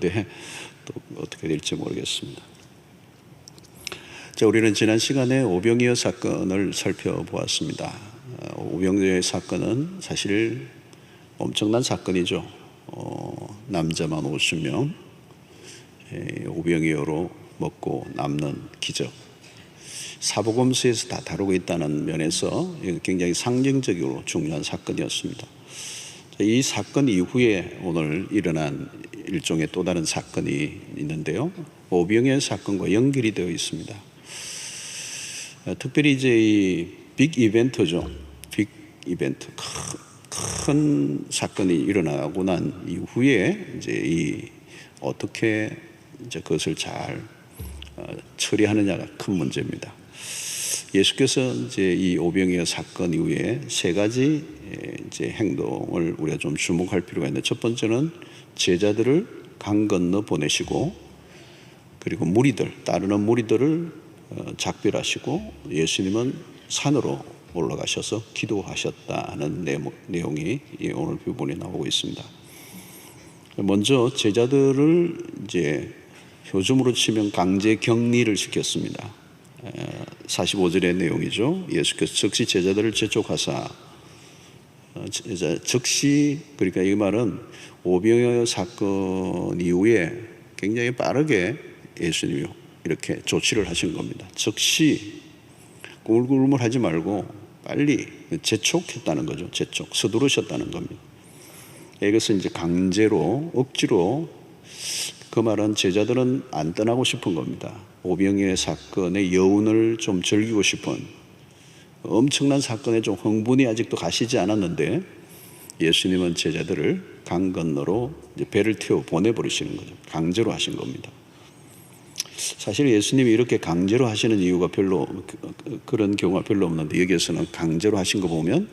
하는데 또 어떻게 될지 모르겠습니다. 자, 우리는 지난 시간에 오병이어 사건을 살펴보았습니다. 오병이어 사건은 사실 엄청난 사건이죠. 남자만 50명, 오병이어로 먹고 남는 기적. 사복음서에서 다 다루고 있다는 면에서 굉장히 상징적으로 중요한 사건이었습니다. 이 사건 이후에 오늘 일어난 일종의 또 다른 사건이 있는데요. 오병이어 사건과 연결이 되어 있습니다. 특별히 이제 이 빅 이벤트죠. 빅 이벤트. 큰 사건이 일어나고 난 이후에 이제 어떻게 이제 그것을 잘 처리하느냐가 큰 문제입니다. 예수께서 이제 이 오병이어 사건 이후에 세 가지 이제 행동을 우리가 좀 주목할 필요가 있는데, 첫 번째는 제자들을 강 건너 보내시고, 그리고 따르는 무리들을 작별하시고 예수님은 산으로 올라가셔서 기도하셨다는 내용이 오늘 부분에 나오고 있습니다. 먼저 제자들을 이제 요즘으로 치면 강제 격리를 시켰습니다. 45절의 내용이죠. 예수께서 즉시 제자들을 재촉하사, 즉시, 그러니까 이 말은 오병이어 사건 이후에 굉장히 빠르게 예수님이 이렇게 조치를 하신 겁니다. 즉시 꾸물꾸물하지 말고 빨리 재촉했다는 거죠. 재촉, 서두르셨다는 겁니다. 이것은 이제 강제로, 억지로, 그 말은 제자들은 안 떠나고 싶은 겁니다. 오병이어 사건의 여운을 좀 즐기고 싶은, 엄청난 사건에 좀 흥분이 아직도 가시지 않았는데 예수님은 제자들을 강 건너로 이제 배를 태워 보내버리시는 거죠. 강제로 하신 겁니다. 사실 예수님이 이렇게 강제로 하시는 이유가 그런 경우가 별로 없는데, 여기에서는 강제로 하신 거 보면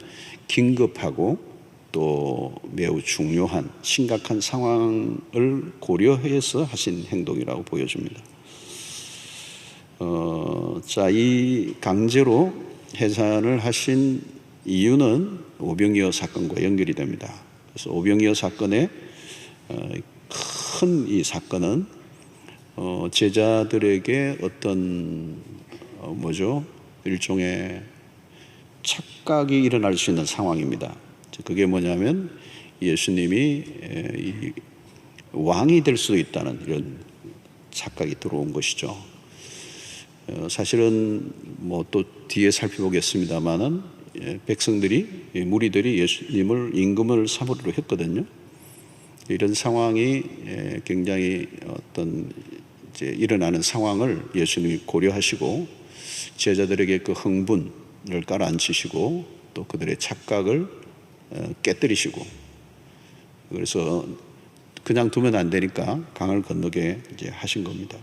긴급하고 또 매우 중요한 심각한 상황을 고려해서 하신 행동이라고 보여집니다. 자, 이 강제로 해산을 하신 이유는 오병이어 사건과 연결이 됩니다. 그래서 오병이어 사건의 큰 이 사건은 제자들에게 어떤 일종의 착각이 일어날 수 있는 상황입니다. 그게 뭐냐면 예수님이 왕이 될 수도 있다는 이런 착각이 들어온 것이죠. 사실은 또 뒤에 살펴보겠습니다만은 무리들이 예수님을 임금을 삼으려 했거든요. 이런 상황이 굉장히 이제 일어나는 상황을 예수님이 고려하시고 제자들에게 그 흥분을 깔아앉히시고 또 그들의 착각을 깨뜨리시고, 그래서 그냥 두면 안 되니까 강을 건너게 이제 하신 겁니다.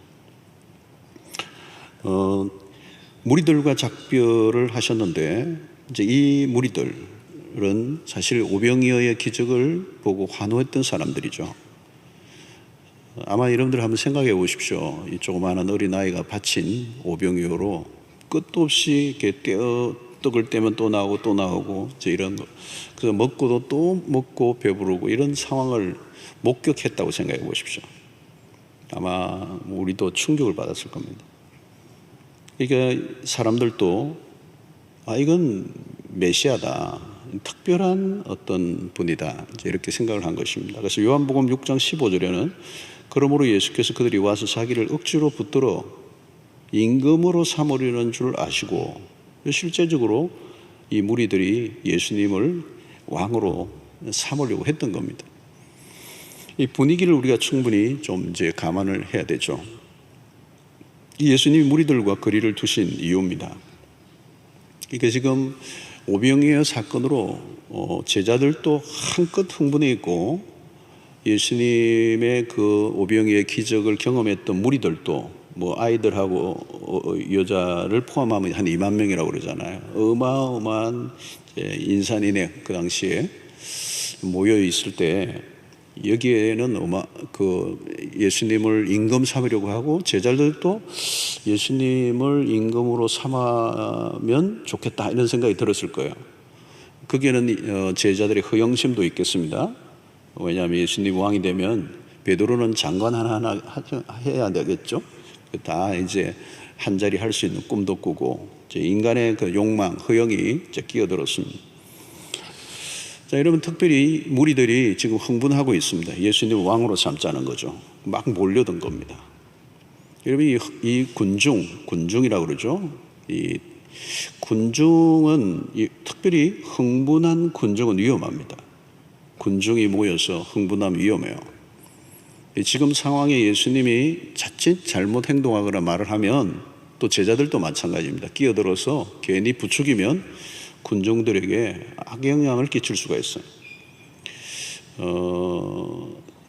무리들과 작별을 하셨는데, 이제 이 무리들은 사실 오병이어의 기적을 보고 환호했던 사람들이죠. 아마 여러분들 한번 생각해 보십시오. 이 조그마한 어린아이가 바친 오병이어로 끝도 없이 이렇게 떡을 떼면 또 나오고 또 나오고 이런 거. 그래서 먹고도 또 먹고 배부르고 이런 상황을 목격했다고 생각해 보십시오. 아마 우리도 충격을 받았을 겁니다. 그러니까 사람들도 이건 메시아다, 특별한 어떤 분이다, 이렇게 생각을 한 것입니다. 그래서 요한복음 6장 15절에는 그러므로 예수께서 그들이 와서 자기를 억지로 붙들어 임금으로 삼으려는 줄 아시고, 실제적으로 이 무리들이 예수님을 왕으로 삼으려고 했던 겁니다. 이 분위기를 우리가 충분히 좀 이제 감안을 해야 되죠. 예수님이 무리들과 거리를 두신 이유입니다. 그러니까 지금 오병이어 사건으로 제자들도 한껏 흥분해 있고, 예수님의 그 오병이어의 기적을 경험했던 무리들도 아이들하고 여자를 포함하면 한 2만 명이라고 그러잖아요. 어마어마한 인산인해 그 당시에 모여 있을 때, 여기에는 예수님을 임금 삼으려고 하고, 제자들도 예수님을 임금으로 삼으면 좋겠다 이런 생각이 들었을 거예요. 거기에는 제자들의 허영심도 있겠습니다. 왜냐하면 예수님 왕이 되면 베드로는 장관 하나 해야 되겠죠. 다 이제 한 자리 할 수 있는 꿈도 꾸고 이제 인간의 그 욕망, 허영이 이제 끼어들었습니다. 자, 여러분 특별히 무리들이 지금 흥분하고 있습니다. 예수님 왕으로 삼자는 거죠. 막 몰려든 겁니다. 여러분 이 군중이라고 그러죠. 이 군중은 특별히 흥분한 군중은 위험합니다. 군중이 모여서 흥분하면 위험해요. 지금 상황에 예수님이 자칫 잘못 행동하거나 말을 하면 또 제자들도 마찬가지입니다. 끼어들어서 괜히 부추기면 군중들에게 악영향을 끼칠 수가 있어요.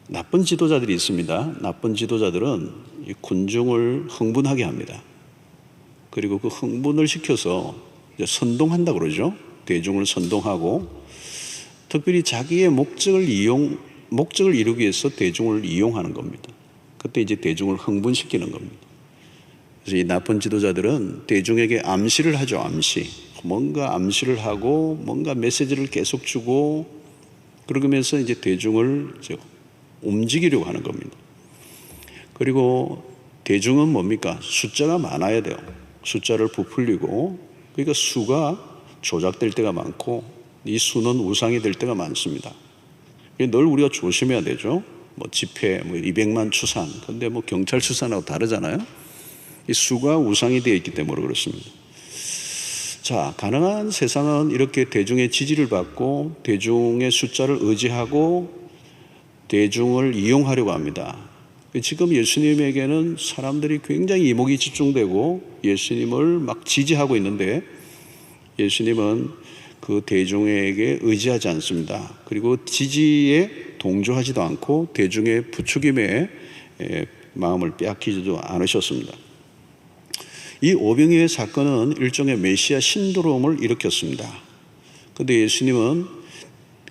나쁜 지도자들이 있습니다. 나쁜 지도자들은 이 군중을 흥분하게 합니다. 그리고 그 흥분을 시켜서 선동한다 그러죠. 대중을 선동하고 특별히 자기의 목적을 이루기 위해서 대중을 이용하는 겁니다. 그때 이제 대중을 흥분시키는 겁니다. 그래서 이 나쁜 지도자들은 대중에게 암시를 하죠. 뭔가 암시를 하고 뭔가 메시지를 계속 주고 그러면서 이제 대중을 이제 움직이려고 하는 겁니다. 그리고 대중은 뭡니까? 숫자가 많아야 돼요. 숫자를 부풀리고 그러니까 수가 조작될 때가 많고 이 수는 우상이 될 때가 많습니다. 늘 우리가 조심해야 되죠. 뭐 집회, 200만 추산. 근데 경찰 추산하고 다르잖아요. 이 수가 우상이 되어 있기 때문에 그렇습니다. 자, 가능한 세상은 이렇게 대중의 지지를 받고 대중의 숫자를 의지하고 대중을 이용하려고 합니다. 지금 예수님에게는 사람들이 굉장히 이목이 집중되고 예수님을 막 지지하고 있는데 예수님은 그 대중에게 의지하지 않습니다. 그리고 지지에 동조하지도 않고 대중의 부추김에 마음을 빼앗기지도 않으셨습니다. 이 오병이어의 사건은 일종의 메시아 신드롬을 일으켰습니다. 그런데 예수님은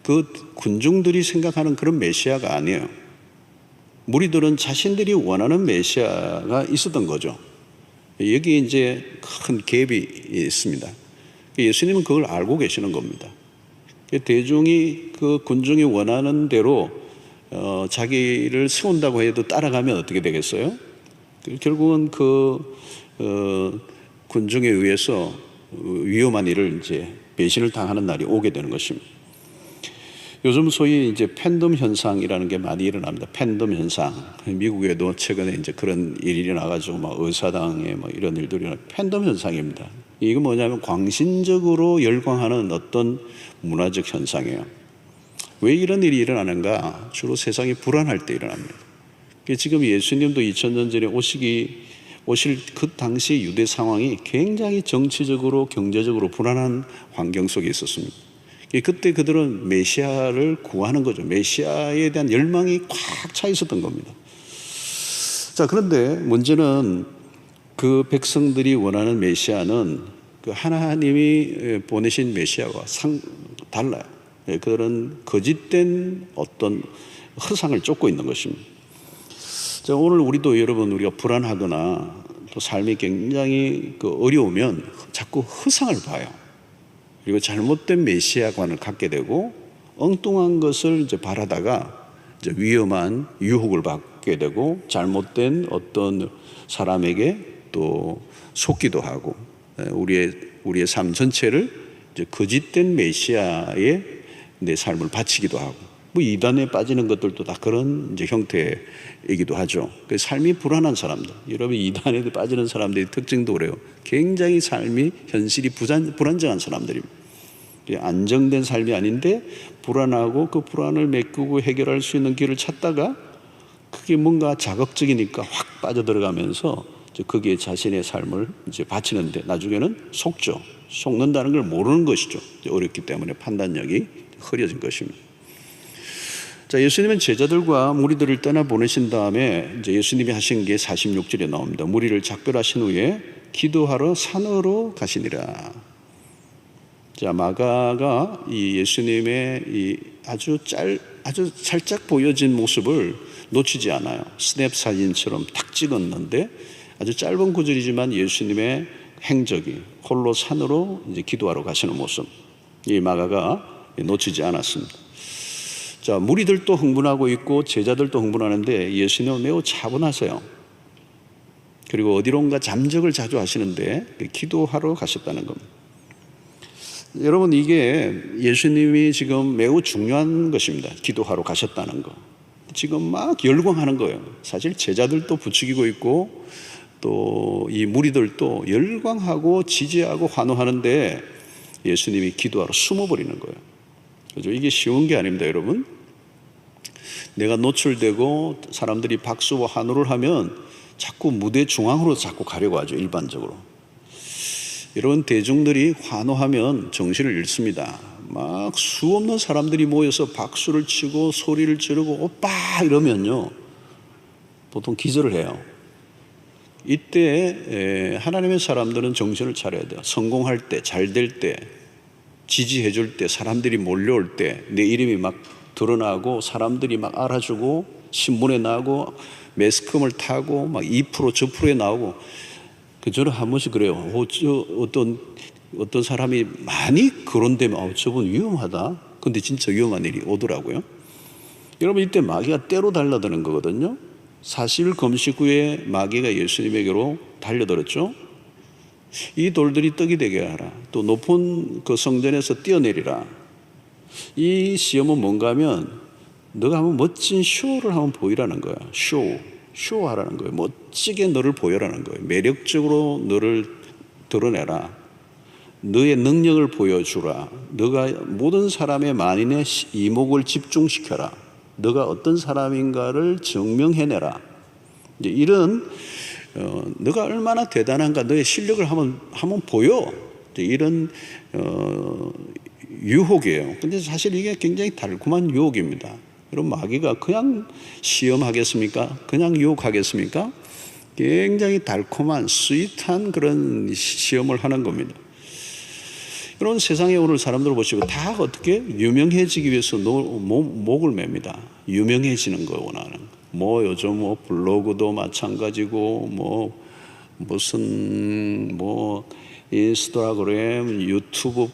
그 군중들이 생각하는 그런 메시아가 아니에요. 무리들은 자신들이 원하는 메시아가 있었던 거죠. 여기에 이제 큰 갭이 있습니다. 예수님은 그걸 알고 계시는 겁니다. 대중이 그 군중이 원하는 대로 자기를 세운다고 해도 따라가면 어떻게 되겠어요? 결국은 군중에 의해서 위험한 일을 이제 배신을 당하는 날이 오게 되는 것입니다. 요즘 소위 이제 팬덤 현상이라는 게 많이 일어납니다. 팬덤 현상. 미국에도 최근에 이제 그런 일이 일어나가지고 의사당에 이런 일들이 일어나. 팬덤 현상입니다. 이거 뭐냐면 광신적으로 열광하는 어떤 문화적 현상이에요. 왜 이런 일이 일어나는가? 주로 세상이 불안할 때 일어납니다. 지금 예수님도 2000년 전에 오실 그 당시 유대 상황이 굉장히 정치적으로 경제적으로 불안한 환경 속에 있었습니다. 그때 그들은 메시아를 구하는 거죠. 메시아에 대한 열망이 꽉 차 있었던 겁니다. 자, 그런데 문제는 그 백성들이 원하는 메시아는 그 하나님이 보내신 메시아와 달라요. 그들은 거짓된 어떤 허상을 쫓고 있는 것입니다. 자, 오늘 우리가 불안하거나 또 삶이 굉장히 어려우면 자꾸 허상을 봐요. 그리고 잘못된 메시아관을 갖게 되고 엉뚱한 것을 이제 바라다가 이제 위험한 유혹을 받게 되고 잘못된 어떤 사람에게 또 속기도 하고 우리의 삶 전체를 이제 거짓된 메시아에 내 삶을 바치기도 하고 이단에 빠지는 것들도 다 그런 이제 형태이기도 하죠. 삶이 불안한 사람들, 여러분 이단에 빠지는 사람들의 특징도 그래요. 굉장히 삶이 현실이 불안정한 사람들입니다. 안정된 삶이 아닌데 불안하고 그 불안을 메꾸고 해결할 수 있는 길을 찾다가 그게 뭔가 자극적이니까 확 빠져들어가면서 거기에 자신의 삶을 이제 바치는데 나중에는 속죠. 속는다는 걸 모르는 것이죠. 어렵기 때문에 판단력이 흐려진 것입니다. 자, 예수님은 제자들과 무리들을 떠나 보내신 다음에 이제 예수님이 하신 게 46절에 나옵니다. 무리를 작별하신 후에 기도하러 산으로 가시니라. 자, 마가가 이 예수님의 이 아주 살짝 보여진 모습을 놓치지 않아요. 스냅 사진처럼 탁 찍었는데 아주 짧은 구절이지만 예수님의 행적이 홀로 산으로 이제 기도하러 가시는 모습, 이 마가가 놓치지 않았습니다. 자, 무리들도 흥분하고 있고 제자들도 흥분하는데 예수님은 매우 차분하세요. 그리고 어디론가 잠적을 자주 하시는데 기도하러 가셨다는 겁니다. 여러분, 이게 예수님이 지금 매우 중요한 것입니다. 기도하러 가셨다는 거. 지금 막 열광하는 거예요. 사실 제자들도 부추기고 있고 또 이 무리들도 열광하고 지지하고 환호하는데 예수님이 기도하러 숨어버리는 거예요. 그죠? 이게 쉬운 게 아닙니다, 여러분. 내가 노출되고 사람들이 박수와 환호를 하면 자꾸 무대 중앙으로 자꾸 가려고 하죠, 일반적으로. 여러분, 대중들이 환호하면 정신을 잃습니다. 막 수없는 사람들이 모여서 박수를 치고 소리를 지르고 오빠 이러면요, 보통 기절을 해요. 이때 하나님의 사람들은 정신을 차려야 돼요. 성공할 때, 잘 될 때, 지지해 줄 때, 사람들이 몰려올 때, 내 이름이 막 드러나고 사람들이 막 알아주고 신문에 나오고 매스컴을 타고 막 2% 저 프로에 나오고. 저는 한 번씩 그래요. 어떤 사람이 많이 거론되면 저분 위험하다. 근데 진짜 위험한 일이 오더라고요. 여러분, 이때 마귀가 때로 달라드는 거거든요. 40일 금식 후에 마귀가 예수님에게로 달려들었죠. 이 돌들이 떡이 되게 하라. 또 높은 그 성전에서 뛰어내리라. 이 시험은 뭔가 하면 너가 한번 멋진 쇼를 한번 보이라는 거야. 쇼하라는 거예요. 멋지게 너를 보여라는 거예요. 매력적으로 너를 드러내라. 너의 능력을 보여주라. 너가 모든 사람의 만인의 이목을 집중시켜라. 너가 어떤 사람인가를 증명해내라. 이제 이런 너가 얼마나 대단한가, 너의 실력을 한번 보여. 이런 유혹이에요. 근데 사실 이게 굉장히 달콤한 유혹입니다. 여러분, 마귀가 그냥 시험하겠습니까? 그냥 유혹하겠습니까? 굉장히 달콤한 스윗한 그런 시험을 하는 겁니다. 여러분, 세상에 오늘 사람들 보시고 다 어떻게 유명해지기 위해서 목을 맵니다. 유명해지는 거 원하는. 요즘 블로그도 마찬가지고 무슨 인스타그램, 유튜브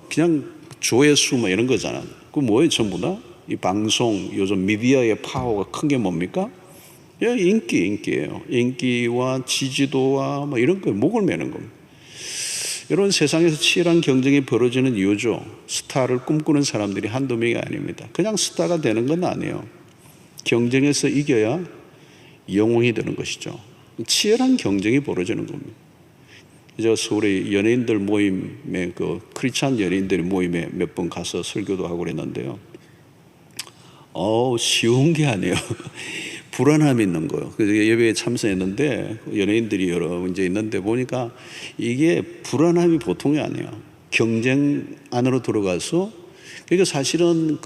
그냥 조회수 이런 거잖아. 그 뭐예요, 전부 다? 이 방송, 요즘 미디어의 파워가 큰 게 뭡니까? 인기예요. 인기와 지지도와 이런 거에 목을 매는 겁니다. 여러분, 세상에서 치열한 경쟁이 벌어지는 이유죠. 스타를 꿈꾸는 사람들이 한두 명이 아닙니다. 그냥 스타가 되는 건 아니에요. 경쟁에서 이겨야 영웅이 되는 것이죠. 치열한 경쟁이 벌어지는 겁니다. 제가 서울에 연예인들 모임에, 크리스찬 연예인들 모임에 몇 번 가서 설교도 하고 그랬는데요. 쉬운 게 아니에요. 불안함이 있는 거예요. 그래서 예배에 참석했는데 연예인들이 여러 문제 있는데 보니까 이게 불안함이 보통이 아니에요. 경쟁 안으로 들어가서, 그러니까 사실은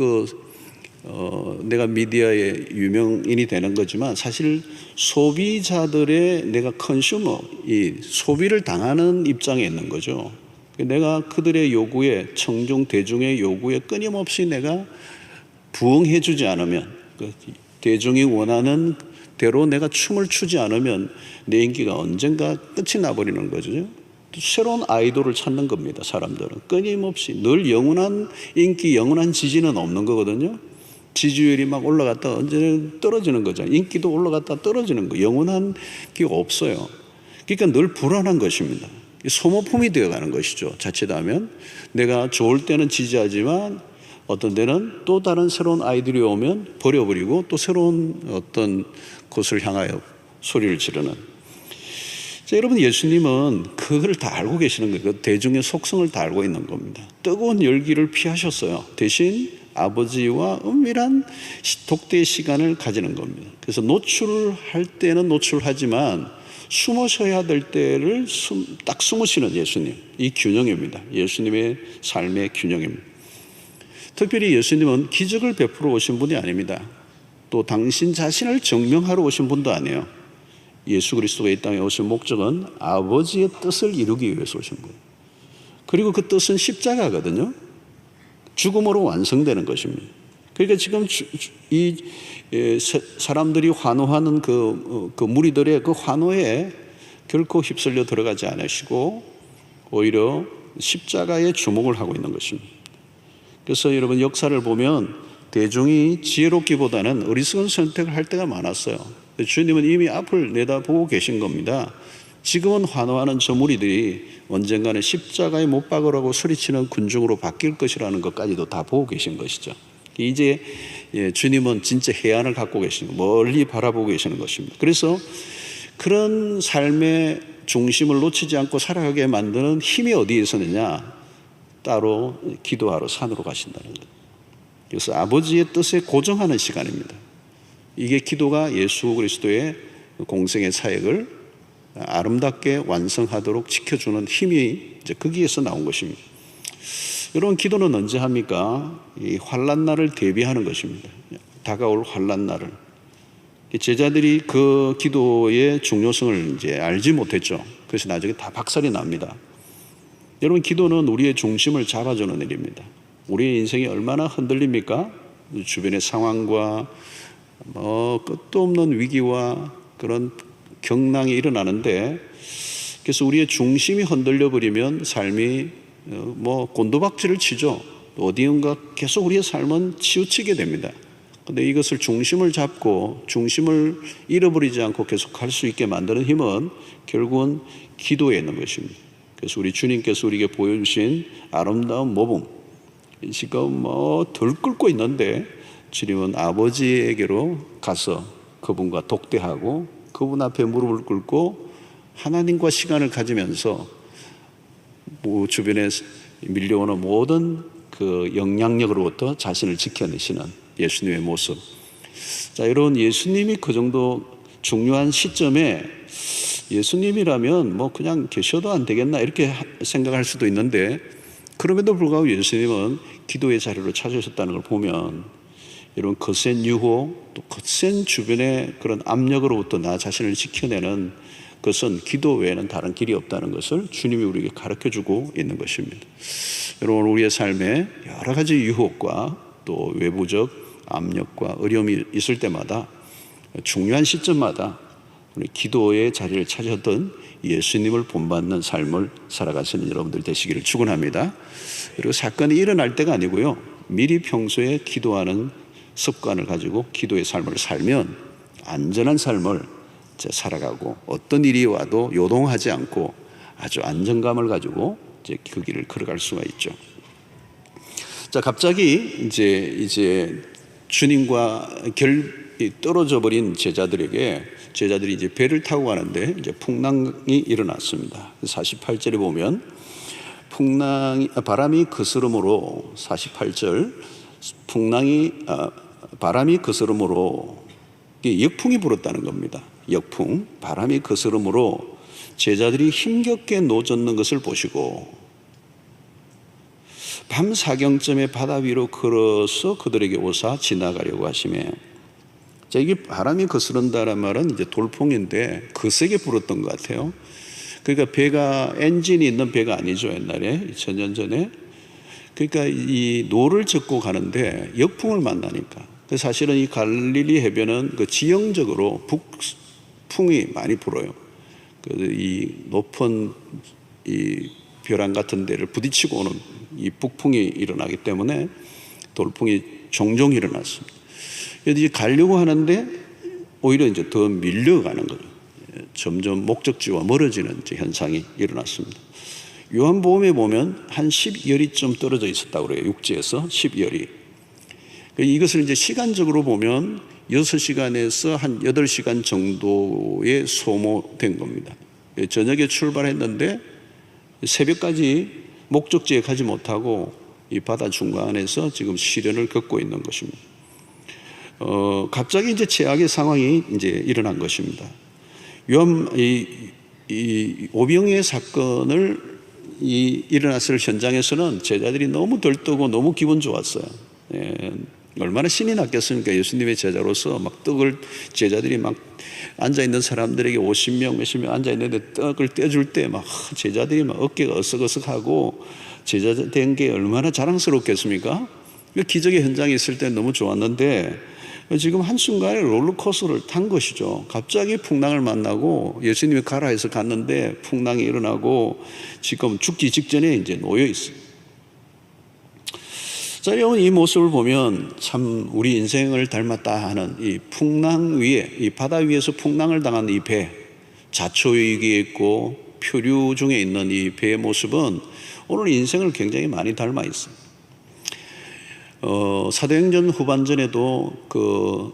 내가 미디어의 유명인이 되는 거지만 사실 소비자들의 내가 컨슈머, 이 소비를 당하는 입장에 있는 거죠. 내가 그들의 요구에, 청중 대중의 요구에 끊임없이 내가 부응해 주지 않으면, 대중이 원하는 대로 내가 춤을 추지 않으면 내 인기가 언젠가 끝이 나버리는 거죠. 또 새로운 아이돌을 찾는 겁니다. 사람들은 끊임없이 늘 영원한 인기, 영원한 지지는 없는 거거든요. 지지율이 막 올라갔다 언제는 떨어지는 거죠. 인기도 올라갔다 떨어지는 거, 영원한 게 없어요. 그러니까 늘 불안한 것입니다. 소모품이 되어가는 것이죠. 자칫하면 내가 좋을 때는 지지하지만 어떤 때는 또 다른 새로운 아이들이 오면 버려버리고 또 새로운 어떤 곳을 향하여 소리를 지르는. 자, 여러분, 예수님은 그걸 다 알고 계시는 거예요. 그 대중의 속성을 다 알고 있는 겁니다. 뜨거운 열기를 피하셨어요. 대신 아버지와 은밀한 독대의 시간을 가지는 겁니다. 그래서 노출할 때는 노출하지만 숨으셔야 될 때를 딱 숨으시는 예수님. 이 균형입니다. 예수님의 삶의 균형입니다. 특별히 예수님은 기적을 베풀어 오신 분이 아닙니다. 또 당신 자신을 증명하러 오신 분도 아니에요. 예수 그리스도가 이 땅에 오신 목적은 아버지의 뜻을 이루기 위해서 오신 거예요. 그리고 그 뜻은 십자가거든요. 죽음으로 완성되는 것입니다. 그러니까 지금 사람들이 환호하는 그 무리들의 그 환호에 결코 휩쓸려 들어가지 않으시고 오히려 십자가에 주목을 하고 있는 것입니다. 그래서 여러분 역사를 보면 대중이 지혜롭기보다는 어리석은 선택을 할 때가 많았어요. 주님은 이미 앞을 내다보고 계신 겁니다. 지금은 환호하는 저 무리들이 언젠가는 십자가에 못 박으라고 소리치는 군중으로 바뀔 것이라는 것까지도 다 보고 계신 것이죠. 이제 주님은 진짜 해안을 갖고 계시는, 멀리 바라보고 계시는 것입니다. 그래서 그런 삶의 중심을 놓치지 않고 살아가게 만드는 힘이 어디에 있었느냐? 따로 기도하러 산으로 가신다는 거예요. 그래서 아버지의 뜻에 고정하는 시간입니다. 이게 기도가 예수 그리스도의 공생의 사역을 아름답게 완성하도록 지켜주는 힘이 이제 거기에서 나온 것입니다. 여러분, 기도는 언제 합니까? 이 환난 날을 대비하는 것입니다. 다가올 환난 날을. 제자들이 그 기도의 중요성을 이제 알지 못했죠. 그래서 나중에 다 박살이 납니다. 여러분, 기도는 우리의 중심을 잡아주는 일입니다. 우리의 인생이 얼마나 흔들립니까? 주변의 상황과 끝도 없는 위기와 그런 경랑이 일어나는데, 그래서 우리의 중심이 흔들려 버리면 삶이 곤두박질을 치죠. 어디인가 계속 우리의 삶은 치우치게 됩니다. 그런데 이것을 중심을 잡고 중심을 잃어버리지 않고 계속 갈 수 있게 만드는 힘은 결국은 기도에 있는 것입니다. 그래서 우리 주님께서 우리에게 보여주신 아름다운 모범, 지금 덜 끓고 있는데 주님은 아버지에게로 가서 그분과 독대하고 그분 앞에 무릎을 꿇고 하나님과 시간을 가지면서 주변에 밀려오는 모든 그 영향력으로부터 자신을 지켜내시는 예수님의 모습. 자, 여러분, 예수님이 그 정도 중요한 시점에 예수님이라면 그냥 계셔도 안 되겠나 이렇게 생각할 수도 있는데, 그럼에도 불구하고 예수님은 기도의 자리로 찾으셨다는 걸 보면, 여러분, 거센 유혹, 또 거센 주변의 그런 압력으로부터 나 자신을 지켜내는 것은 기도 외에는 다른 길이 없다는 것을 주님이 우리에게 가르쳐주고 있는 것입니다. 여러분, 우리의 삶에 여러 가지 유혹과 또 외부적 압력과 어려움이 있을 때마다, 중요한 시점마다 우리 기도의 자리를 찾았던 예수님을 본받는 삶을 살아가시는 여러분들 되시기를 축원합니다. 그리고 사건이 일어날 때가 아니고요, 미리 평소에 기도하는 습관을 가지고 기도의 삶을 살면 안전한 삶을 살아가고, 어떤 일이 와도 요동하지 않고 아주 안정감을 가지고 이제 그 길을 걸어갈 수가 있죠. 자, 갑자기 이제 주님과 떨어져 버린 제자들이 이제 배를 타고 가는데 이제 풍랑이 일어났습니다. 48절에 보면 바람이 그스름으로, 48절, 바람이 그스름으로 역풍이 불었다는 겁니다. 역풍, 바람이 그스름으로 제자들이 힘겹게 노젓는 것을 보시고 밤 사경쯤에 바다 위로 걸어서 그들에게 오사 지나가려고 하시며, 자, 이게 바람이 거스른다는 말은 이제 돌풍인데 거세게 불었던 것 같아요. 그러니까 배가 엔진이 있는 배가 아니죠, 옛날에 2000년 전에. 그러니까 이 노를 젓고 가는데 역풍을 만나니까. 사실은 이 갈릴리 해변은 그 지형적으로 북풍이 많이 불어요. 이 높은 이 벼랑 같은 데를 부딪히고 오는 이 북풍이 일어나기 때문에 돌풍이 종종 일어났습니다. 그래서 이제 가려고 하는데 오히려 이제 더 밀려가는 거죠. 점점 목적지와 멀어지는 이제 현상이 일어났습니다. 요한복음에 보면 한 10여리쯤 떨어져 있었다고 그래요. 육지에서 10여리. 이것을 이제 시간적으로 보면 6시간에서 한 8시간 정도의 소모된 겁니다. 저녁에 출발했는데 새벽까지 목적지에 가지 못하고 이 바다 중간에서 지금 시련을 겪고 있는 것입니다. 갑자기 이제 최악의 상황이 이제 일어난 것입니다. 이 오병이의 사건을 일어났을 현장에서는 제자들이 너무 들뜨고 너무 기분 좋았어요. 얼마나 신이 났겠습니까? 예수님의 제자로서 막 제자들이 막 앉아있는 사람들에게 50명, 몇십 명 앉아있는데 떡을 떼줄 때 막 제자들이 막 어깨가 어석어석하고 제자 된 게 얼마나 자랑스럽겠습니까? 기적의 현장에 있을 때 너무 좋았는데 지금 한순간에 롤러코스터를 탄 것이죠. 갑자기 풍랑을 만나고 예수님이 가라 해서 갔는데 풍랑이 일어나고 지금 죽기 직전에 이제 놓여 있어요. 자, 자, 여러분, 이 모습을 보면 참 우리 인생을 닮았다 하는 이 풍랑 위에, 이 바다 위에서 풍랑을 당한 이 배, 자초위기에 있고 표류 중에 있는 이 배의 모습은 오늘 인생을 굉장히 많이 닮아 있습니다. 사도행전 후반전에도 그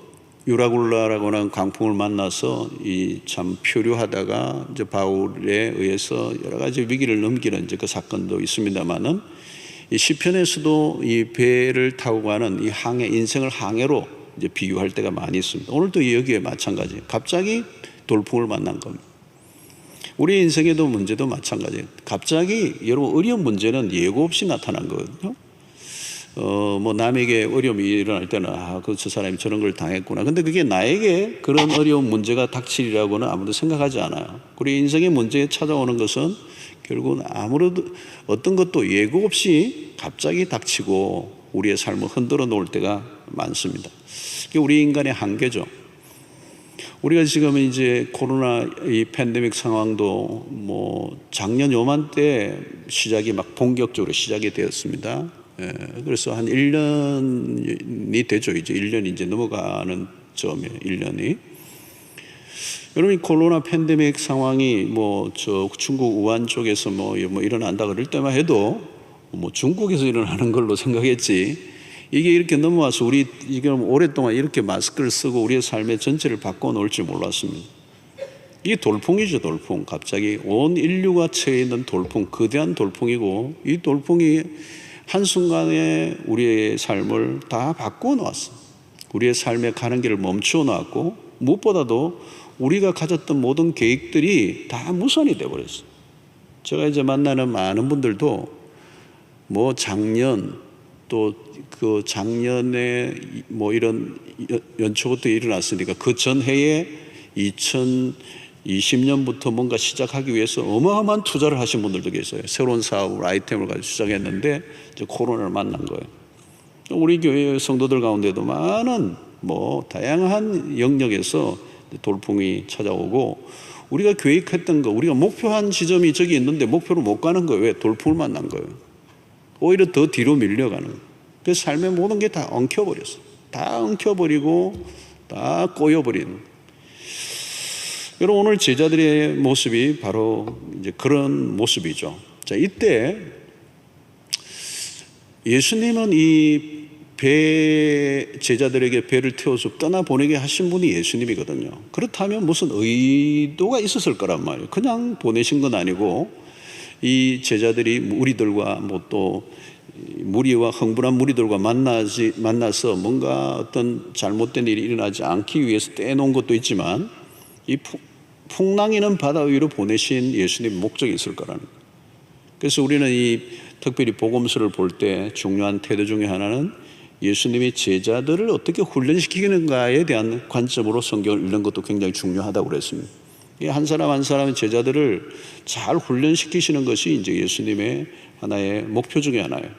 유라굴라라고 하는 강풍을 만나서 이 참 표류하다가 이제 바울에 의해서 여러 가지 위기를 넘기는 이제 그 사건도 있습니다만은, 이 시편에서도 이 배를 타고 가는 이 항해, 인생을 항해로 이제 비유할 때가 많이 있습니다. 오늘도 여기에 마찬가지. 갑자기 돌풍을 만난 겁니다. 우리 인생에도 문제도 마찬가지예요. 갑자기 여러분, 어려운 문제는 예고 없이 나타난 거거든요. 뭐 남에게 어려움이 일어날 때는 저 사람이 저런 걸 당했구나. 근데 그게 나에게 그런 어려운 문제가 닥치리라고는 아무도 생각하지 않아요. 우리 인생의 문제에 찾아오는 것은 결국은 아무래도 어떤 것도 예고 없이 갑자기 닥치고 우리의 삶을 흔들어 놓을 때가 많습니다. 이게 우리 인간의 한계죠. 우리가 지금 이제 코로나 이 팬데믹 상황도 뭐 작년 요맘때 시작이 막 본격적으로 시작이 되었습니다. 그래서 한 1년이 되죠. 이제 1년이 이제 넘어가는 점이에요. 1년이. 여러분, 코로나 팬데믹 상황이 뭐 저 중국 우한 쪽에서 뭐 일어난다 그럴 때만 해도 뭐 중국에서 일어나는 걸로 생각했지, 이게 이렇게 넘어와서 우리 지금 오랫동안 이렇게 마스크를 쓰고 우리의 삶의 전체를 바꿔놓을 줄 몰랐습니다. 이게 돌풍이죠, 돌풍. 갑자기 온 인류가 처해 있는 돌풍, 거대한 돌풍이고, 이 돌풍이 한순간에 우리의 삶을 다 바꾸어 놓았어요. 우리의 삶에 가는 길을 멈추어 놨고, 무엇보다도 우리가 가졌던 모든 계획들이 다 무산이 되어버렸어요. 제가 이제 만나는 많은 분들도 뭐 작년, 또 그 작년에 뭐 이런 연초부터 일어났으니까 그 전해에 2020년부터 뭔가 시작하기 위해서 어마어마한 투자를 하신 분들도 계세요. 새로운 사업을, 아이템을 가지고 시작했는데 이제 코로나를 만난 거예요. 우리 교회 성도들 가운데도 많은 뭐 다양한 영역에서 돌풍이 찾아오고, 우리가 계획했던 거, 우리가 목표한 지점이 저기 있는데 목표로 못 가는 거예요. 왜? 돌풍을 만난 거예요. 오히려 더 뒤로 밀려가는 거예요. 그래서 삶의 모든 게 다 엉켜버렸어요. 다 엉켜버리고 다 꼬여버리는. 여러분, 오늘 제자들의 모습이 바로 이제 그런 모습이죠. 자, 이때 예수님은 이 제자들에게 배를 태워서 떠나보내게 하신 분이 예수님이거든요. 그렇다면 무슨 의도가 있었을 거란 말이에요. 그냥 보내신 건 아니고, 이 제자들이 무리들과 또 무리와 흥분한 무리들과 만나서 뭔가 어떤 잘못된 일이 일어나지 않기 위해서 떼놓은 것도 있지만, 이 풍랑이는 바다 위로 보내신 예수님 목적이 있을 거라는 거예요. 그래서 우리는 이 특별히 복음서를 볼 때 중요한 태도 중에 하나는 예수님이 제자들을 어떻게 훈련시키는가에 대한 관점으로 성경을 읽는 것도 굉장히 중요하다고 그랬습니다. 한 사람 한 사람의 제자들을 잘 훈련시키시는 것이 이제 예수님의 하나의 목표 중에 하나예요.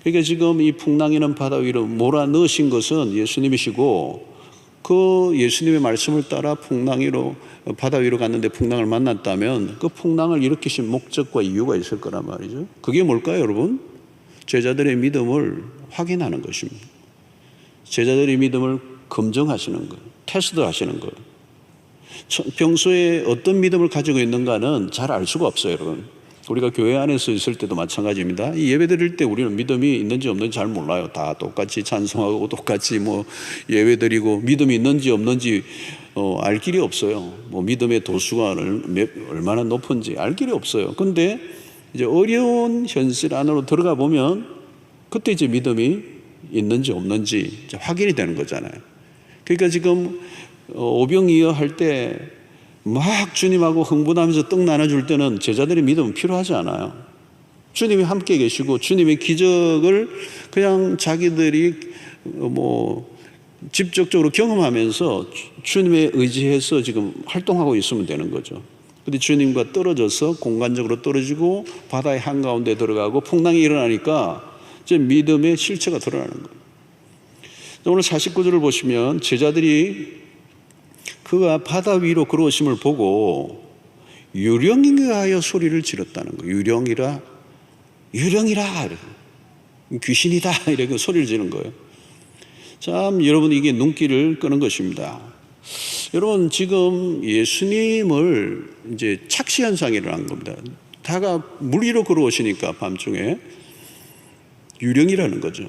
그러니까 지금 이 풍랑이는 바다 위로 몰아넣으신 것은 예수님이시고, 그 예수님의 말씀을 따라 바다 위로 갔는데 풍랑을 만났다면 그 풍랑을 일으키신 목적과 이유가 있을 거란 말이죠. 그게 뭘까요, 여러분? 제자들의 믿음을 확인하는 것입니다. 제자들의 믿음을 검증하시는 거예요. 테스트하시는 거예요. 평소에 어떤 믿음을 가지고 있는가는 잘 알 수가 없어요, 여러분. 우리가 교회 안에서 있을 때도 마찬가지입니다. 이 예배 드릴 때 우리는 믿음이 있는지 없는지 잘 몰라요. 다 똑같이 찬송하고 똑같이 뭐 예배 드리고, 믿음이 있는지 없는지 알 길이 없어요. 뭐 믿음의 도수가 얼마나 높은지 알 길이 없어요. 근데 이제 어려운 현실 안으로 들어가 보면 그때 이제 믿음이 있는지 없는지 이제 확인이 되는 거잖아요. 그러니까 지금 오병이어 할 때 막 주님하고 흥분하면서 떡 나눠줄 때는 제자들의 믿음은 필요하지 않아요. 주님이 함께 계시고 주님의 기적을 그냥 자기들이 뭐 직접적으로 경험하면서 주님에 의지해서 지금 활동하고 있으면 되는 거죠. 근데 주님과 떨어져서 공간적으로 떨어지고 바다의 한가운데 들어가고 풍랑이 일어나니까 이제 믿음의 실체가 드러나는 거예요. 오늘 49절을 보시면 제자들이 그가 바다 위로 걸어오심을 보고 유령인가 하여 소리를 질렀다는 거예요. 유령이라. 귀신이다 이렇게 소리를 지르는 거예요. 참 여러분, 이게 눈길을 끄는 것입니다. 여러분, 지금 예수님을 이제 착시 현상이 일어난 겁니다. 다가 물 위로 걸어오시니까 밤중에 유령이라는 거죠.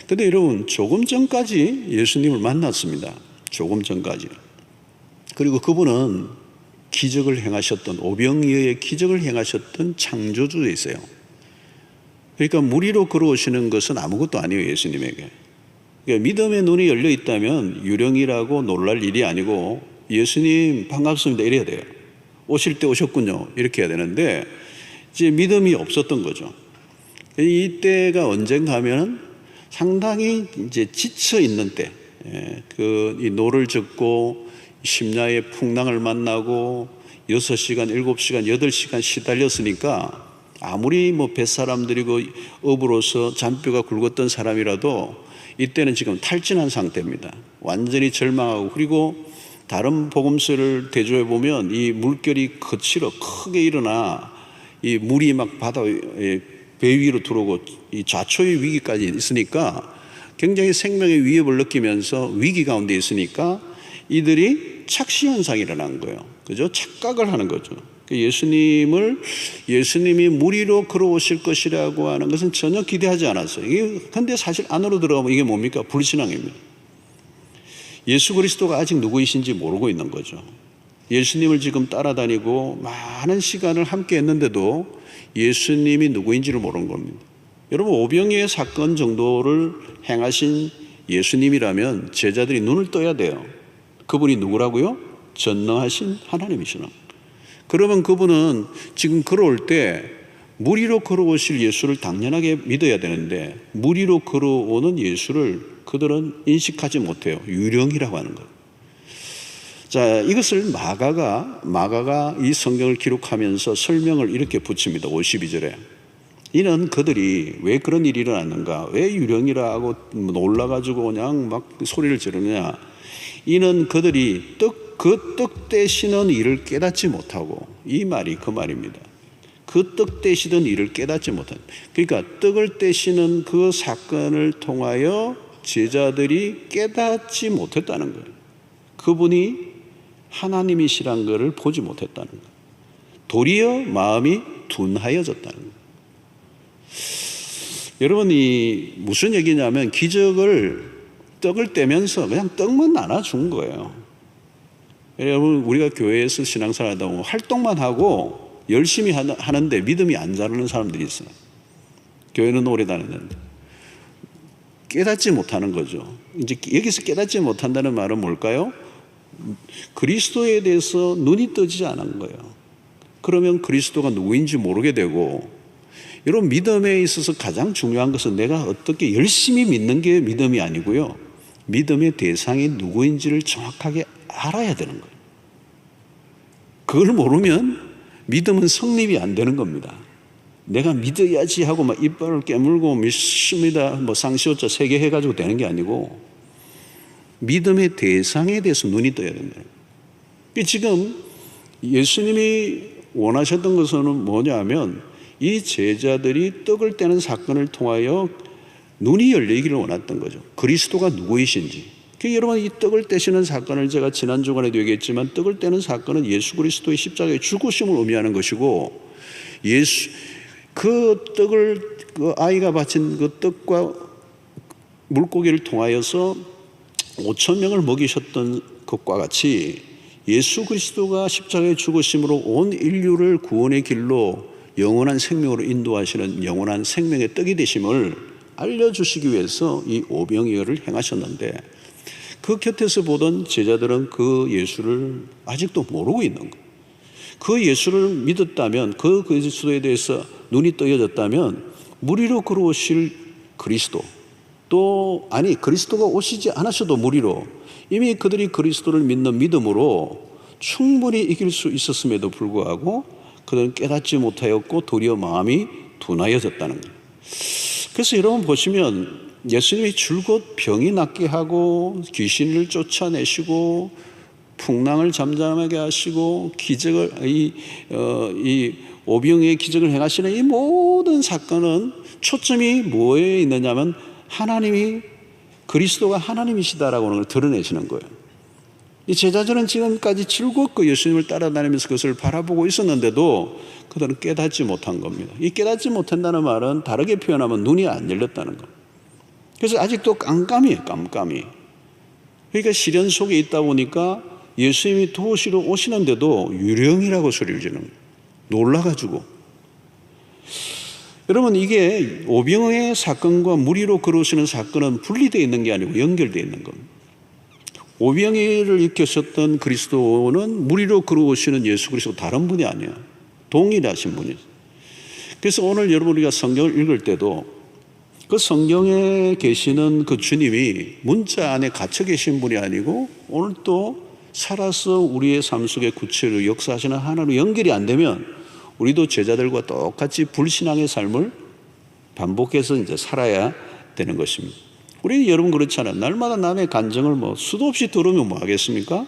근데 여러분, 조금 전까지 예수님을 만났습니다. 조금 전까지. 그리고 그분은 기적을 행하셨던, 오병이어의 기적을 행하셨던 창조주이세요. 그러니까 물 위로 걸어오시는 것은 아무것도 아니에요, 예수님에게. 그러니까 믿음의 눈이 열려 있다면 유령이라고 놀랄 일이 아니고, 예수님 반갑습니다 이래야 돼요. 오실 때 오셨군요 이렇게 해야 되는데, 이제 믿음이 없었던 거죠. 이때가 언젠가 하면 상당히 이제 지쳐 있는 때, 이 노를 젓고 심야의 풍랑을 만나고 6시간, 7시간, 8시간 시달렸으니까 아무리 뭐 뱃사람들이고 업으로서 잔뼈가 굵었던 사람이라도 이때는 지금 탈진한 상태입니다. 완전히 절망하고, 그리고 다른 복음서를 대조해 보면 이 물결이 거칠어 크게 일어나 이 물이 막 바다 배 위로 들어오고 이 좌초의 위기까지 있으니까 굉장히 생명의 위협을 느끼면서 위기 가운데 있으니까 이들이 착시 현상이 일어난 거예요. 그죠? 착각을 하는 거죠. 예수님이 물 위로 걸어오실 것이라고 하는 것은 전혀 기대하지 않았어요. 근데 사실 안으로 들어가면 이게 뭡니까? 불신앙입니다. 예수 그리스도가 아직 누구이신지 모르고 있는 거죠. 예수님을 지금 따라다니고 많은 시간을 함께 했는데도 예수님이 누구인지를 모르는 겁니다. 여러분, 오병이의 사건 정도를 행하신 예수님이라면 제자들이 눈을 떠야 돼요. 그분이 누구라고요? 전능하신 하나님이시나. 그러면 그분은 지금 걸어올 때 물 위로 걸어오실 예수를 당연하게 믿어야 되는데, 물 위로 걸어오는 예수를 그들은 인식하지 못해요. 유령이라고 하는 것. 자, 이것을 마가가 이 성경을 기록하면서 설명을 이렇게 붙입니다. 52절에. 이는 그들이 왜 그런 일이 일어났는가? 왜 유령이라고 놀라가지고 그냥 막 소리를 지르느냐? 이는 그들이 그 떡 떼시는 일을 깨닫지 못하고, 이 말이 그 말입니다. 그 떡 떼시던 일을 깨닫지 못한. 그러니까 떡을 떼시는 그 사건을 통하여 제자들이 깨닫지 못했다는 거예요. 그분이 하나님이시란 것을 보지 못했다는 거예요. 도리어 마음이 둔하여졌다는 거예요. 여러분이 무슨 얘기냐면, 기적을 떡을 떼면서 그냥 떡만 나눠준 거예요. 여러분, 우리가 교회에서 신앙생활 하다 보면 활동만 하고 열심히 하는데 믿음이 안 자라는 사람들이 있어요. 교회는 오래 다녔는데 깨닫지 못하는 거죠. 이제 여기서 깨닫지 못한다는 말은 뭘까요? 그리스도에 대해서 눈이 뜨지 않은 거예요. 그러면 그리스도가 누구인지 모르게 되고, 여러분, 믿음에 있어서 가장 중요한 것은 내가 어떻게 열심히 믿는 게 믿음이 아니고요, 믿음의 대상이 누구인지를 정확하게 알아야 되는 거예요. 그걸 모르면 믿음은 성립이 안 되는 겁니다. 내가 믿어야지 하고 막 이빨을 깨물고 믿습니다 뭐 상시호자 3개 해가지고 되는 게 아니고, 믿음의 대상에 대해서 눈이 떠야 된다. 지금 예수님이 원하셨던 것은 뭐냐면, 이 제자들이 떡을 떼는 사건을 통하여 눈이 열리기를 원했던 거죠. 그리스도가 누구이신지. 여러분, 이 떡을 떼시는 사건을 제가 지난 주간에도 얘기했지만, 떡을 떼는 사건은 예수 그리스도의 십자가의 죽으심을 의미하는 것이고, 그 아이가 바친 그 떡과 물고기를 통하여서 5,000명을 먹이셨던 것과 같이 예수 그리스도가 십자가의 죽으심으로 온 인류를 구원의 길로 영원한 생명으로 인도하시는 영원한 생명의 떡이 되심을 알려주시기 위해서 이 오병이어를 행하셨는데, 그 곁에서 보던 제자들은 그 예수를 아직도 모르고 있는 거예요. 그 예수를 믿었다면, 그 예수에 대해서 눈이 떠여졌다면, 물 위로 걸어오실 그리스도, 그리스도가 오시지 않으셔도 물 위로 이미 그들이 그리스도를 믿는 믿음으로 충분히 이길 수 있었음에도 불구하고 그들은 깨닫지 못하였고 도리어 마음이 둔하여졌다는 거예요. 그래서 여러분 보시면, 예수님이 줄곧 병이 낫게 하고 귀신을 쫓아내시고 풍랑을 잠잠하게 하시고 기적을 이 오병이의 기적을 행하시는 이 모든 사건은 초점이 뭐에 있느냐면 하나님이 그리스도가 하나님이시다라고 하는 걸 드러내시는 거예요. 이 제자들은 지금까지 즐겁고 예수님을 따라다니면서 그것을 바라보고 있었는데도 그들은 깨닫지 못한 겁니다. 이 깨닫지 못한다는 말은 다르게 표현하면 눈이 안 열렸다는 거. 그래서 아직도 깜깜이에요. 깜깜이. 그러니까 시련 속에 있다 보니까 예수님이 도우시러 오시는데도 유령이라고 소리를 지르는 거예요. 놀라가지고. 여러분, 이게 오병이어의 사건과 무리로 걸어오시는 사건은 분리되어 있는 게 아니고 연결되어 있는 겁니다. 오병이어를 일으켰었던 그리스도는 무리로 걸어오시는 예수 그리스도 다른 분이 아니에요. 동일하신 분이에요. 그래서 오늘 여러분 우리가 성경을 읽을 때도 그 성경에 계시는 그 주님이 문자 안에 갇혀 계신 분이 아니고 오늘 또 살아서 우리의 삶 속에 구체로 역사하시는 하나로 연결이 안 되면 우리도 제자들과 똑같이 불신앙의 삶을 반복해서 이제 살아야 되는 것입니다. 우리 여러분 그렇잖아요. 날마다 남의 간증을 수도 없이 들으면 뭐 하겠습니까?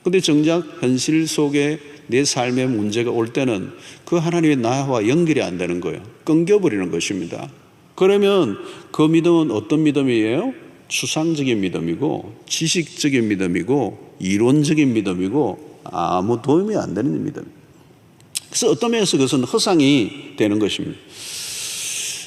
근데 정작 현실 속에 내 삶의 문제가 올 때는 그 하나님의 나와 연결이 안 되는 거예요. 끊겨버리는 것입니다. 그러면 그 믿음은 어떤 믿음이에요? 추상적인 믿음이고 지식적인 믿음이고 이론적인 믿음이고 아무 도움이 안 되는 믿음. 그래서 어떤 면에서 그것은 허상이 되는 것입니다.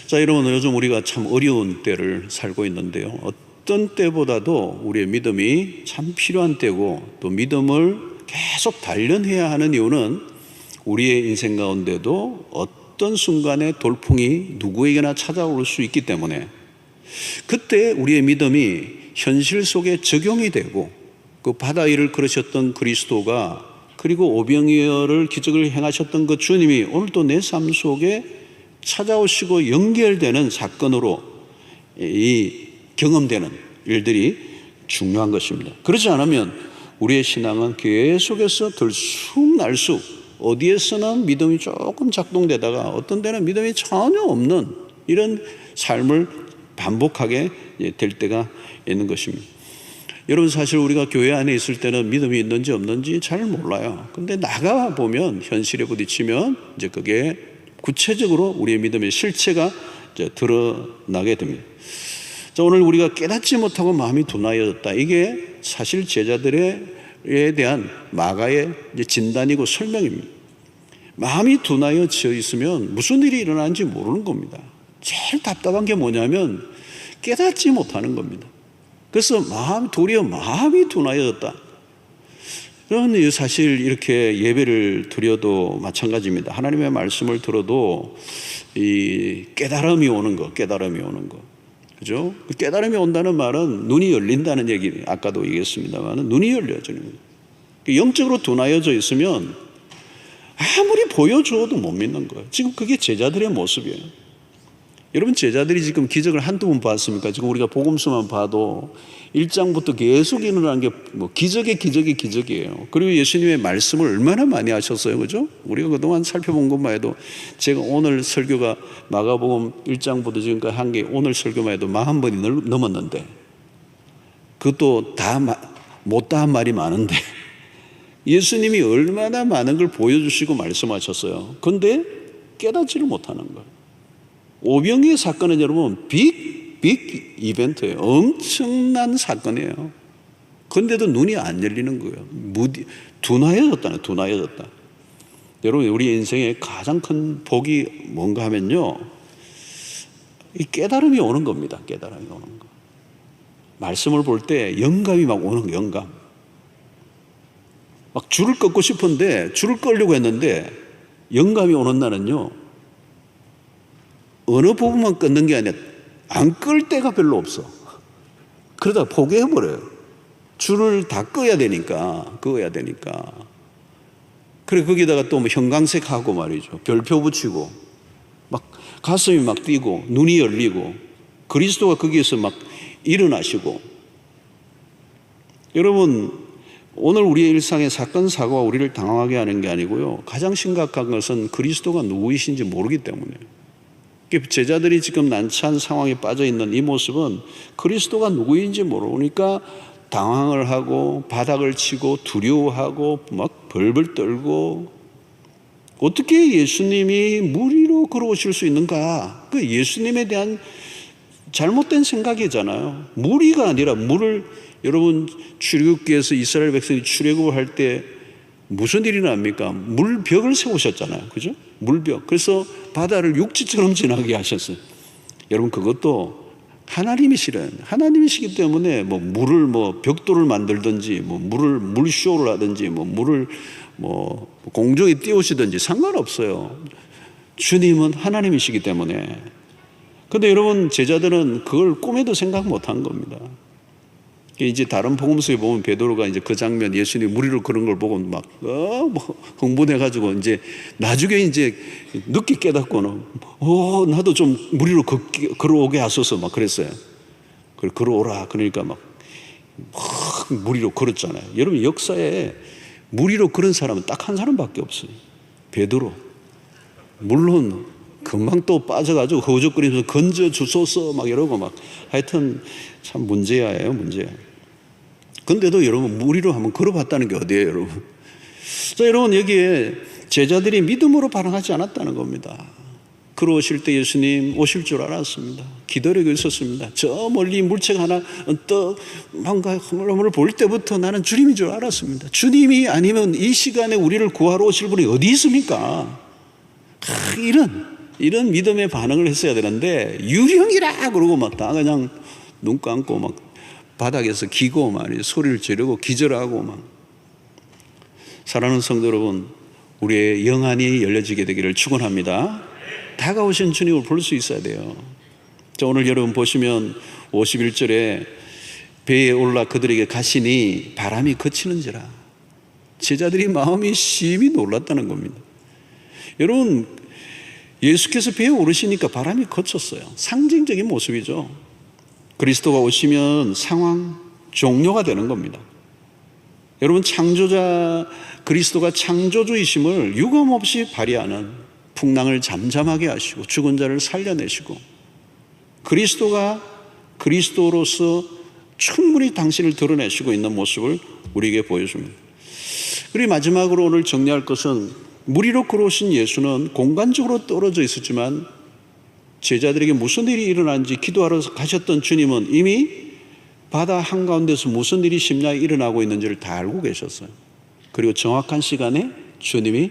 자, 여러분, 요즘 우리가 참 어려운 때를 살고 있는데요. 어떤 때보다도 우리의 믿음이 참 필요한 때고 또 믿음을 계속 단련해야 하는 이유는 우리의 인생 가운데도 어떤 순간에 돌풍이 누구에게나 찾아올 수 있기 때문에 그때 우리의 믿음이 현실 속에 적용이 되고 그 바다 위를 걸으셨던 그리스도가 그리고 오병이어를 기적을 행하셨던 그 주님이 오늘도 내 삶 속에 찾아오시고 연결되는 사건으로 이 경험되는 일들이 중요한 것입니다. 그렇지 않으면 우리의 신앙은 계속해서 들쑥날쑥 어디에서는 믿음이 조금 작동되다가 어떤 때는 믿음이 전혀 없는 이런 삶을 반복하게 될 때가 있는 것입니다. 여러분, 사실 우리가 교회 안에 있을 때는 믿음이 있는지 없는지 잘 몰라요. 근데 나가 보면 현실에 부딪히면 이제 그게 구체적으로 우리의 믿음의 실체가 이제 드러나게 됩니다. 자, 오늘 우리가 깨닫지 못하고 마음이 둔하여졌다. 이게 사실 제자들에 대한 마가의 진단이고 설명입니다. 마음이 둔하여져 있으면 무슨 일이 일어나는지 모르는 겁니다. 제일 답답한 게 뭐냐면 깨닫지 못하는 겁니다. 그래서 도리어 마음이 둔하여졌다. 그런 사실 이렇게 예배를 드려도 마찬가지입니다. 하나님의 말씀을 들어도 이 깨달음이 오는 거. 그죠? 깨달음이 온다는 말은 눈이 열린다는 얘기, 아까도 얘기했습니다만 눈이 열려져요. 영적으로 둔하여져 있으면 아무리 보여줘도 못 믿는 거예요. 지금 그게 제자들의 모습이에요. 여러분, 제자들이 지금 기적을 한두 번 봤습니까? 지금 우리가 복음서만 봐도 1장부터 계속 일어나는 게 기적이에요. 그리고 예수님의 말씀을 얼마나 많이 하셨어요. 그죠? 우리가 그동안 살펴본 것만 해도 제가 오늘 설교가 마가복음 1장부터 지금까지 한 게 오늘 설교만 해도 40번이 넘었는데 그것도 다 못다한 말이 많은데 예수님이 얼마나 많은 걸 보여주시고 말씀하셨어요. 그런데 깨닫지를 못하는 거예요. 오병이어 사건은 여러분 빅 이벤트예요. 엄청난 사건이에요. 그런데도 눈이 안 열리는 거예요. 둔하여졌다. 여러분, 우리 인생의 가장 큰 복이 뭔가 하면요, 이 깨달음이 오는 겁니다. 깨달음이 오는 거. 말씀을 볼 때 영감이 막 오는 거예요. 영감. 막 줄을 끊고 싶은데 줄을 끌려고 했는데 영감이 오는 날은요, 어느 부분만 끊는 게 아니라 안 끌 데가 별로 없어. 그러다 포기해버려요. 줄을 다 꺼야 되니까. 그래, 거기다가 또 형광색하고 말이죠. 별표 붙이고, 막 가슴이 막 뛰고, 눈이 열리고, 그리스도가 거기에서 막 일어나시고. 여러분, 오늘 우리의 일상의 사건, 사고가 우리를 당황하게 하는 게 아니고요. 가장 심각한 것은 그리스도가 누구이신지 모르기 때문이에요. 제자들이 지금 난처한 상황에 빠져 있는 이 모습은 그리스도가 누구인지 모르니까 당황을 하고 바닥을 치고 두려워하고 막 벌벌 떨고 어떻게 예수님이 물 위로 걸어오실 수 있는가? 그 예수님에 대한 잘못된 생각이잖아요. 무리가 아니라 물을, 여러분 출애굽기에서 이스라엘 백성이 출애굽을 할 때 무슨 일이 납니까? 물벽을 세우셨잖아요. 그죠? 물벽. 그래서 바다를 육지처럼 지나게 하셨어요. 여러분 그것도 하나님이시래요. 하나님이시기 때문에 뭐 물을 뭐 벽돌을 만들든지 뭐 물을 물쇼를 하든지 뭐 물을 뭐 공중에 띄우시든지 상관없어요. 주님은 하나님이시기 때문에. 근데 여러분 제자들은 그걸 꿈에도 생각 못한 겁니다. 이제 다른 복음서에 보면 베드로가 이제 그 장면 예수님이 물 위로 그런 걸 보고 막 흥분해 가지고 이제 나중에 이제 늦게 깨닫고는 나도 좀 물 위로 걸어오게 하소서 막 그랬어요. 그래 걸어오라 그러니까 막 물 위로 걸었잖아요. 여러분 역사에 물 위로 걸은 사람은 딱 한 사람밖에 없어요. 베드로. 물론 금방 또 빠져가지고 허우적거리면서 건져 주소서 막 이러고 막 하여튼 참 문제야예요, 문제야. 근데도 여러분 물 위로 한번 걸어봤다는 게 어디예요, 여러분? 자, 여러분 여기에 제자들이 믿음으로 반응하지 않았다는 겁니다. 걸어오실 때 예수님 오실 줄 알았습니다. 기다리고 있었습니다. 저 멀리 물체가 하나 언뜻 뭔가 흐물흐물 보일 때부터 나는 주님인 줄 알았습니다. 주님이 아니면 이 시간에 우리를 구하러 오실 분이 어디 있습니까? 이런 믿음의 반응을 했어야 되는데 유령이라 그러고 막 다 그냥 눈 감고 막 바닥에서 기고 말이에요. 소리를 지르고 기절하고 막. 사랑하는 성도 여러분, 우리의 영안이 열려지게 되기를 축원합니다. 다가오신 주님을 볼 수 있어야 돼요. 자, 오늘 여러분 보시면 51절에 배에 올라 그들에게 가시니 바람이 그치는지라. 제자들이 마음이 심히 놀랐다는 겁니다. 여러분 예수께서 배에 오르시니까 바람이 그쳤어요. 상징적인 모습이죠. 그리스도가 오시면 상황 종료가 되는 겁니다. 여러분 창조자 그리스도가 창조주이심을 유감없이 발휘하는 풍랑을 잠잠하게 하시고 죽은 자를 살려내시고 그리스도가 그리스도로서 충분히 당신을 드러내시고 있는 모습을 우리에게 보여줍니다. 그리고 마지막으로 오늘 정리할 것은 물 위로 걸어오신 예수는 공간적으로 떨어져 있었지만 제자들에게 무슨 일이 일어난지 기도하러 가셨던 주님은 이미 바다 한가운데서 무슨 일이 심야에 일어나고 있는지를 다 알고 계셨어요. 그리고 정확한 시간에 주님이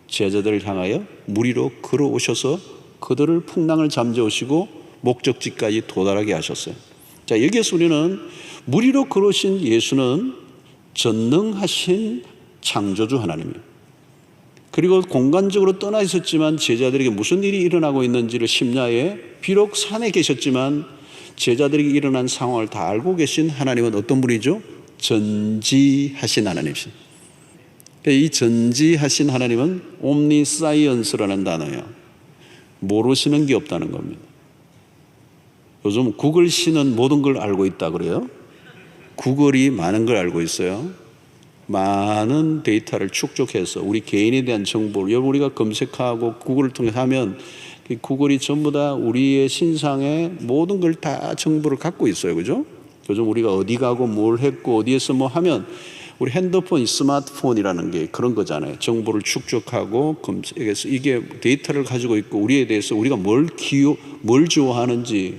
제자들을 향하여 물 위로 걸어오셔서 그들을 풍랑을 잠재우시고 목적지까지 도달하게 하셨어요. 자, 여기에서 우리는 물 위로 걸어오신 예수는 전능하신 창조주 하나님이에요. 그리고 공간적으로 떠나 있었지만 제자들에게 무슨 일이 일어나고 있는지를 심야에 비록 산에 계셨지만 제자들에게 일어난 상황을 다 알고 계신 하나님은 어떤 분이죠? 전지하신 하나님이십니다. 이 전지하신 하나님은 옴니사이언스라는 단어예요. 모르시는 게 없다는 겁니다. 요즘 구글 씨는 모든 걸 알고 있다 그래요. 구글이 많은 걸 알고 있어요. 많은 데이터를 축적해서 우리 개인에 대한 정보를 우리가 검색하고 구글을 통해 하면 구글이 전부 다 우리의 신상의 모든 걸 다 정보를 갖고 있어요. 그죠? 요즘 우리가 어디 가고 뭘 했고 어디에서 뭐 하면 우리 핸드폰, 스마트폰이라는 게 그런 거잖아요. 정보를 축적하고 검색해서 이게 데이터를 가지고 있고 우리에 대해서 우리가 뭘 좋아하는지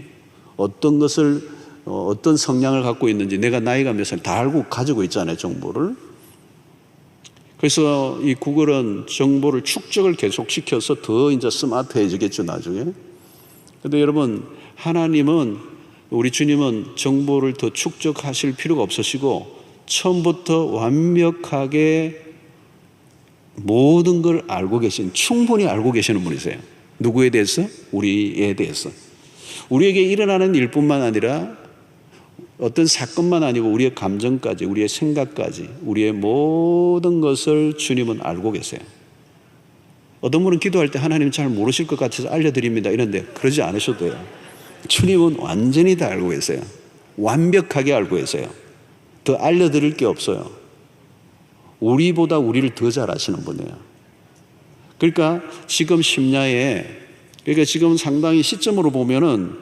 어떤 것을 어떤 성향을 갖고 있는지 내가 나이가 몇 살 다 알고 가지고 있잖아요. 정보를. 그래서 이 구글은 정보를 축적을 계속시켜서 더 이제 스마트해지겠죠, 나중에. 그런데 여러분, 하나님은, 우리 주님은 정보를 더 축적하실 필요가 없으시고, 처음부터 완벽하게 모든 걸 알고 충분히 알고 계시는 분이세요. 누구에 대해서? 우리에 대해서. 우리에게 일어나는 일뿐만 아니라 어떤 사건만 아니고 우리의 감정까지, 우리의 생각까지, 우리의 모든 것을 주님은 알고 계세요. 어떤 분은 기도할 때 하나님 잘 모르실 것 같아서 알려드립니다 이런데 그러지 않으셔도 돼요. 주님은 완전히 다 알고 계세요. 완벽하게 알고 계세요. 더 알려드릴 게 없어요. 우리보다 우리를 더 잘 아시는 분이에요. 그러니까 지금 심야에, 그러니까 지금 상당히 시점으로 보면은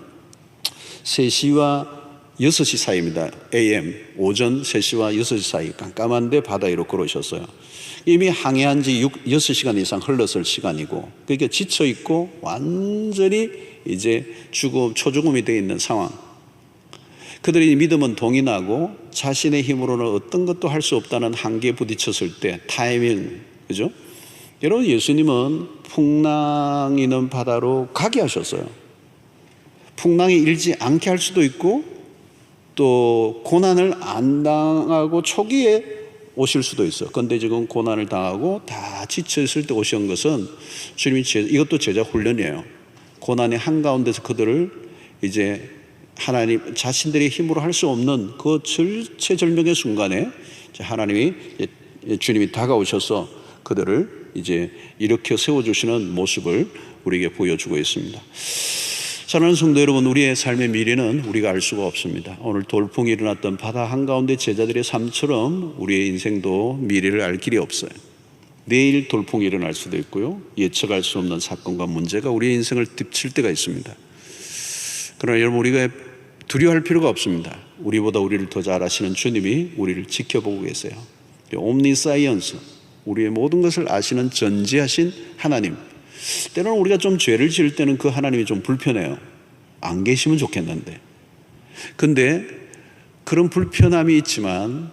3시와 6시 사이입니다. AM 오전 3시와 6시 사이 깜깜한데 바다 위로 걸어오셨어요. 이미 항해한 지 6시간 이상 흘렀을 시간이고, 그러니까 지쳐 있고 완전히 이제 초죽음이 되어 있는 상황. 그들이 믿음은 동인하고 자신의 힘으로는 어떤 것도 할 수 없다는 한계에 부딪혔을 때 타이밍, 그죠? 여러분, 예수님은 풍랑 있는 바다로 가게 하셨어요. 풍랑이 일지 않게 할 수도 있고 또 고난을 안 당하고 초기에 오실 수도 있어요. 그런데 지금 고난을 당하고 다 지쳐 있을 때 오신 것은 주님이 이것도 제자 훈련이에요. 고난의 한가운데서 그들을 이제 하나님 자신들의 힘으로 할 수 없는 그 절체절명의 순간에 하나님이 주님이 다가오셔서 그들을 이제 일으켜 세워주시는 모습을 우리에게 보여주고 있습니다. 사랑하는 성도 여러분, 우리의 삶의 미래는 우리가 알 수가 없습니다. 오늘 돌풍이 일어났던 바다 한가운데 제자들의 삶처럼 우리의 인생도 미래를 알 길이 없어요. 내일 돌풍이 일어날 수도 있고요, 예측할 수 없는 사건과 문제가 우리의 인생을 덮칠 때가 있습니다. 그러나 여러분, 우리가 두려워할 필요가 없습니다. 우리보다 우리를 더 잘 아시는 주님이 우리를 지켜보고 계세요. 옴니사이언스, 우리의 모든 것을 아시는 전지하신 하나님. 때로는 우리가 좀 죄를 지을 때는 그 하나님이 좀 불편해요. 안 계시면 좋겠는데. 근데 그런 불편함이 있지만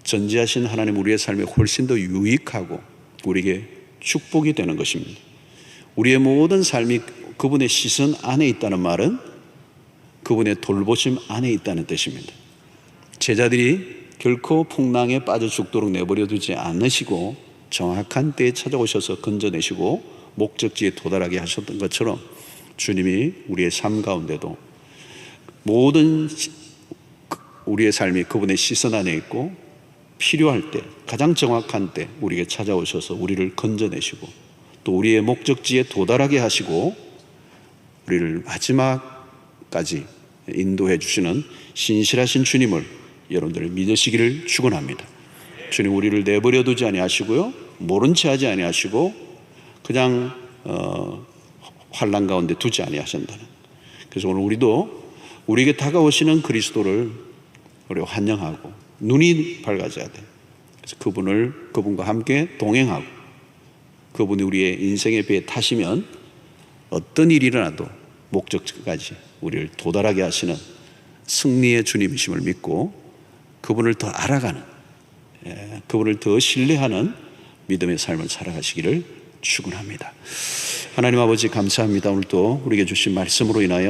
전지하신 하나님, 우리의 삶에 훨씬 더 유익하고 우리에게 축복이 되는 것입니다. 우리의 모든 삶이 그분의 시선 안에 있다는 말은 그분의 돌보심 안에 있다는 뜻입니다. 제자들이 결코 풍랑에 빠져 죽도록 내버려 두지 않으시고 정확한 때에 찾아오셔서 건져내시고 목적지에 도달하게 하셨던 것처럼 주님이 우리의 삶 가운데도 모든 우리의 삶이 그분의 시선 안에 있고 필요할 때, 가장 정확한 때 우리에게 찾아오셔서 우리를 건져내시고 또 우리의 목적지에 도달하게 하시고 우리를 마지막까지 인도해 주시는 신실하신 주님을 여러분들 믿으시기를 축원합니다. 주님, 우리를 내버려 두지 아니하시고요, 모른 채 하지 아니하시고 그냥 환난 가운데 두지 아니하신다는. 그래서 오늘 우리도 우리에게 다가오시는 그리스도를 우리 환영하고 눈이 밝아져야 돼. 그래서 그분과 함께 동행하고 그분이 우리의 인생의 배에 타시면 어떤 일이 일어나도 목적지까지 우리를 도달하게 하시는 승리의 주님이심을 믿고 그분을 더 알아가는, 그분을 더 신뢰하는 믿음의 삶을 살아가시기를 축원합니다. 하나님 아버지, 감사합니다. 오늘 또 우리에게 주신 말씀으로 인하여